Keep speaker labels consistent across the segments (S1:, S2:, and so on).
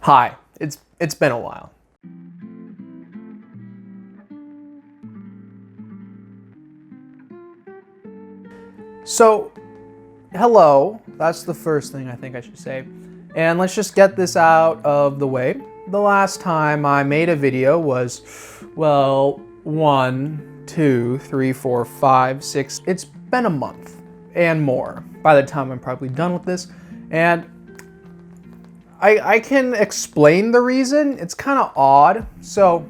S1: Hi, it's been a while. So, hello, that's the first thing I think I should say. And let's just get this out of the way. The last time I made a video was, well, 1, 2, 3, 4, 5, 6, it's been a month and more by the time I'm probably done with this. And I can explain the reason. It's kind of odd. So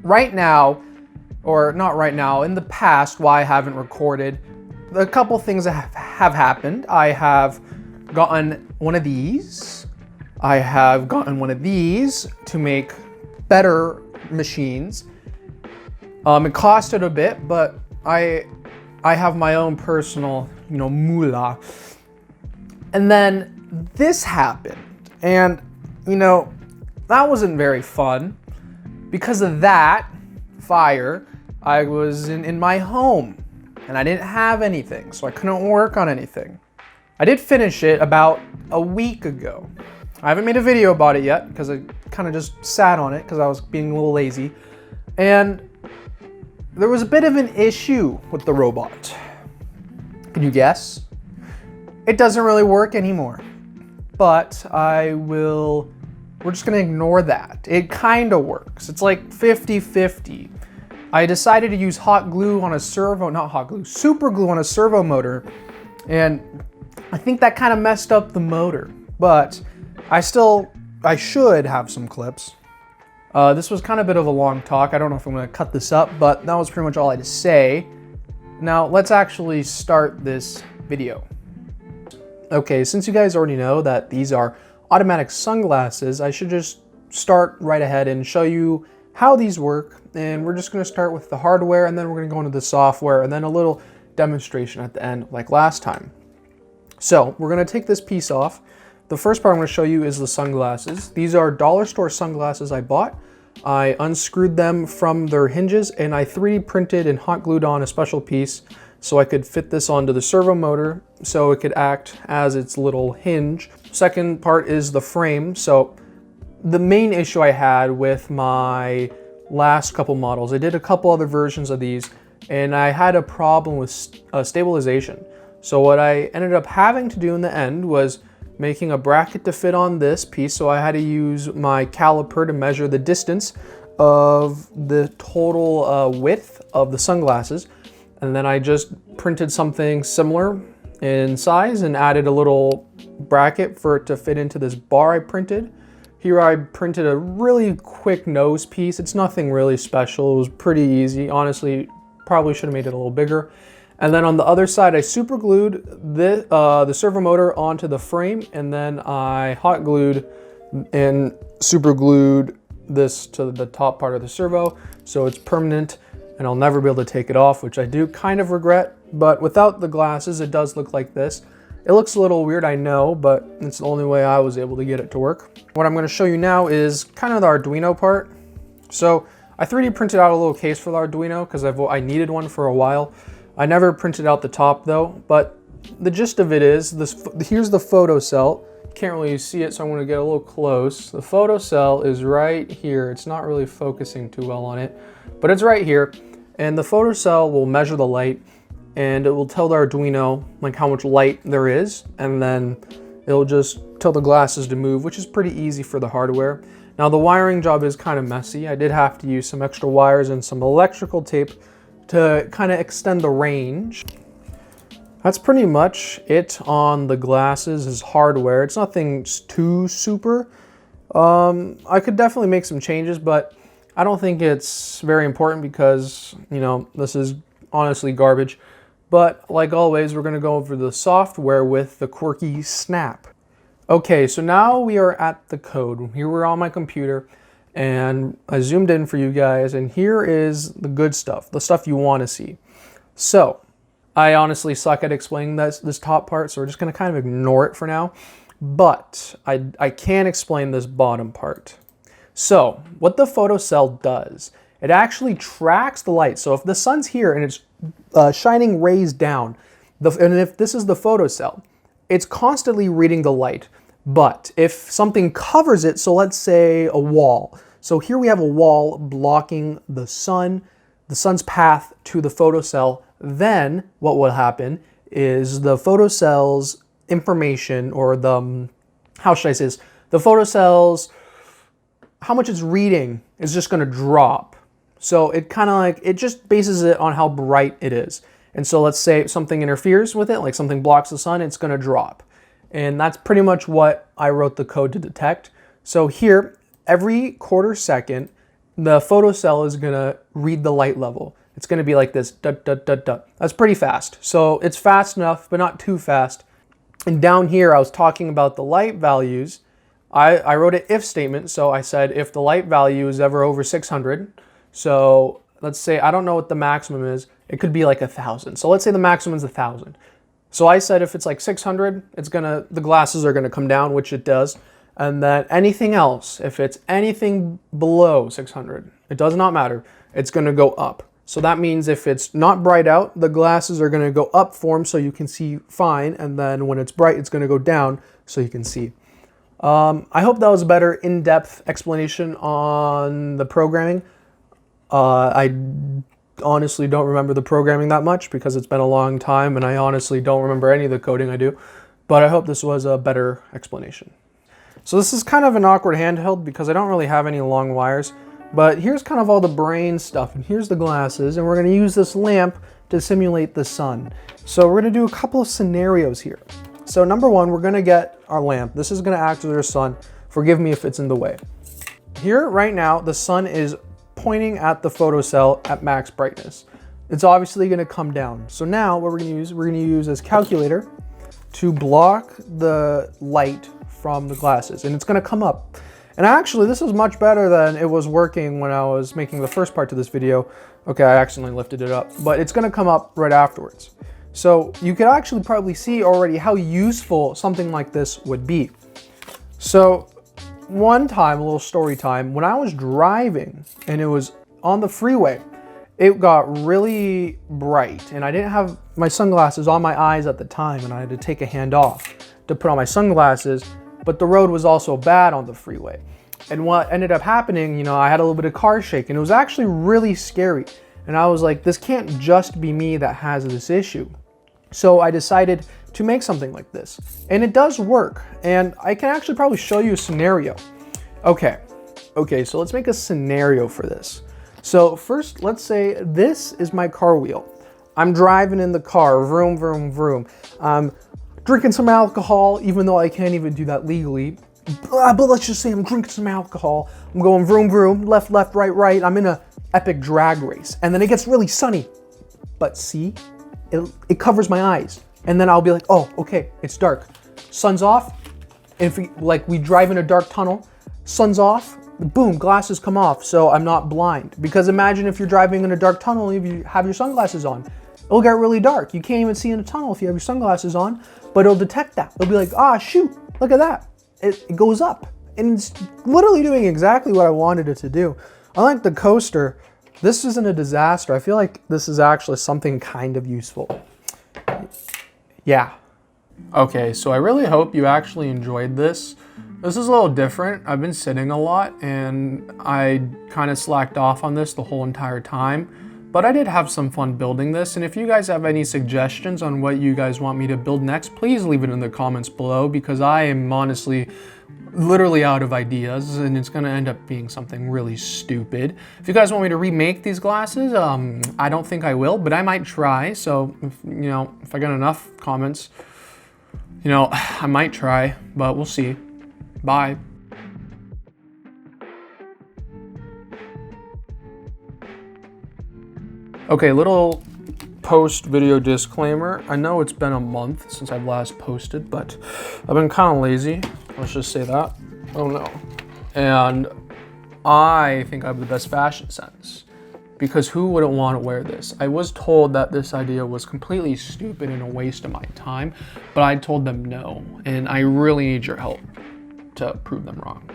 S1: right now, or not right now, in the past, why I haven't recorded, a couple things that have happened. I have gotten one of these. I have gotten one of these to make better machines. It costed a bit, but I have my own personal, moolah. And then this happened. And, that wasn't very fun. Because of that fire, I was in my home and I didn't have anything, so I couldn't work on anything. I did finish it about a week ago. I haven't made a video about it yet because I kind of just sat on it because I was being a little lazy. And there was a bit of an issue with the robot. Can you guess? It doesn't really work anymore. But we're just gonna ignore that. It kind of works. It's like 50-50. I decided to use hot glue on a super glue on a servo motor. And I think that kind of messed up the motor. But I should have some clips. This was kind of a bit of a long talk. I don't know if I'm gonna cut this up, but that was pretty much all I had to say. Now let's actually start this video. Okay, since you guys already know that these are automatic sunglasses, I should just start right ahead and show you how these work. And we're just gonna start with the hardware, and then we're gonna go into the software, and then a little demonstration at the end like last time. So we're gonna take this piece off. The first part I'm gonna show you is the sunglasses. These are dollar store sunglasses I bought. I unscrewed them from their hinges and I 3D printed and hot glued on a special piece so I could fit this onto the servo motor so it could act as its little hinge. Second part is the frame. So the main issue I had with my last couple models, I did a couple other versions of these and I had a problem with stabilization. So what I ended up having to do in the end was making a bracket to fit on this piece. So I had to use my caliper to measure the distance of the total width of the sunglasses. And then I just printed something similar in size and added a little bracket for it to fit into this bar I printed. Here I printed a really quick nose piece. It's nothing really special. It was pretty easy. Honestly, probably should have made it a little bigger. And then on the other side, I super glued the servo motor onto the frame, and then I hot glued and super glued this to the top part of the servo, so it's permanent and I'll never be able to take it off, which I do kind of regret. But without the glasses, it does look like this. It looks a little weird, I know, but it's the only way I was able to get it to work. What I'm gonna show you now is kind of the Arduino part. So I 3D printed out a little case for the Arduino because I needed one for a while. I never printed out the top though, but the gist of it is, here's the photo cell. Can't really see it, so I'm gonna get a little close. The photo cell is right here. It's not really focusing too well on it, but it's right here. And the photo cell will measure the light and it will tell the Arduino like how much light there is, and then it'll just tell the glasses to move, which is pretty easy for the hardware. Now the wiring job is kind of messy. I did have to use some extra wires and some electrical tape to kind of extend the range. That's pretty much it on the glasses as hardware. It's nothing too super. I could definitely make some changes, but I don't think it's very important because, this is honestly garbage. But like always, we're gonna go over the software with the quirky snap. Okay, so now we are at the code. Here we're on my computer and I zoomed in for you guys, and here is the good stuff, the stuff you wanna see. So, I honestly suck at explaining this top part, so we're just gonna kind of ignore it for now. But I can explain this bottom part. So, what the photocell does, it actually tracks the light. So if the sun's here and it's shining rays down, and if this is the photocell, it's constantly reading the light. But if something covers it, so let's say a wall. So here we have a wall blocking the sun's path to the photocell. Then what will happen is the photocell's information, or the, how should I say this? The photocell's, how much it's reading is just going to drop. So it kind of like, it just bases it on how bright it is. And so let's say something interferes with it, like something blocks the sun, it's going to drop. And that's pretty much what I wrote the code to detect. So here, every quarter second, the photocell is going to read the light level. It's going to be like this, dot, dot, dot, dot. That's pretty fast. So it's fast enough, but not too fast. And down here, I was talking about the light values. I wrote an if statement. So I said, if the light value is ever over 600, so let's say, I don't know what the maximum is. It could be like 1,000. So let's say the maximum is 1,000. So I said if it's like 600, the glasses are gonna come down, which it does. And then anything else, if it's anything below 600, it does not matter, it's gonna go up. So that means if it's not bright out, the glasses are gonna go up form so you can see fine. And then when it's bright, it's gonna go down so you can see. I hope that was a better in-depth explanation on the programming. I honestly don't remember the programming that much because it's been a long time, and I honestly don't remember any of the coding I do, but I hope this was a better explanation. So this is kind of an awkward handheld because I don't really have any long wires, but here's kind of all the brain stuff, and here's the glasses, and we're going to use this lamp to simulate the sun. So we're going to do a couple of scenarios here. So number one, we're going to get our lamp. This is going to act as our sun. Forgive me if it's in the way. Here right now, the sun is pointing at the photocell at max brightness. It's obviously going to come down. So now what we're going to use this calculator to block the light from the glasses, and it's going to come up. And actually, this is much better than it was working when I was making the first part to this video. Okay, I accidentally lifted it up, but it's going to come up right afterwards. So you could actually probably see already how useful something like this would be. So one time, a little story time, when I was driving and it was on the freeway, it got really bright and I didn't have my sunglasses on my eyes at the time, and I had to take a hand off to put on my sunglasses, but the road was also bad on the freeway. And what ended up happening, I had a little bit of car shake, and it was actually really scary. And I was like, this can't just be me that has this issue. So I decided to make something like this, and it does work. And I can actually probably show you a scenario. Okay, so let's make a scenario for this. So first, let's say this is my car wheel. I'm driving in the car, vroom, vroom, vroom. I'm drinking some alcohol, even though I can't even do that legally. But let's just say I'm drinking some alcohol. I'm going vroom, vroom, left, left, right, right. I'm in a epic drag race, and then it gets really sunny. But see, it covers my eyes. And then I'll be like, oh, okay, it's dark. Sun's off. And if we drive in a dark tunnel, sun's off, boom, glasses come off, so I'm not blind. Because imagine if you're driving in a dark tunnel, if you have your sunglasses on, it'll get really dark. You can't even see in a tunnel if you have your sunglasses on, but it'll detect that. It'll be like, ah, shoot, look at that. It goes up. And it's literally doing exactly what I wanted it to do. Unlike the coaster, this isn't a disaster. I feel like this is actually something kind of useful. Yeah. Okay, so I really hope you actually enjoyed this. This is a little different. I've been sitting a lot and I kind of slacked off on this the whole entire time, but I did have some fun building this. And if you guys have any suggestions on what you guys want me to build next, please leave it in the comments below, because I am honestly literally out of ideas and it's gonna end up being something really stupid. If you guys want me to remake these glasses, I don't think I will, but I might try. So if I get enough comments, I might try, but we'll see. Bye. Okay, little post-video disclaimer. I know it's been a month since I've last posted, but I've been kind of lazy. Let's just say that. Oh no. And I think I have the best fashion sense, because who wouldn't want to wear this? I was told that this idea was completely stupid and a waste of my time, but I told them no, and I really need your help to prove them wrong.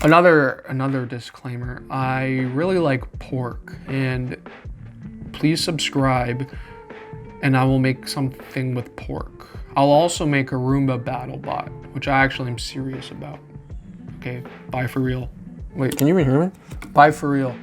S1: Another disclaimer, I really like pork, and please subscribe and I will make something with pork. I'll also make a Roomba battle bot, which I actually am serious about. Okay, bye for real. Wait, can you even hear me? Bye for real.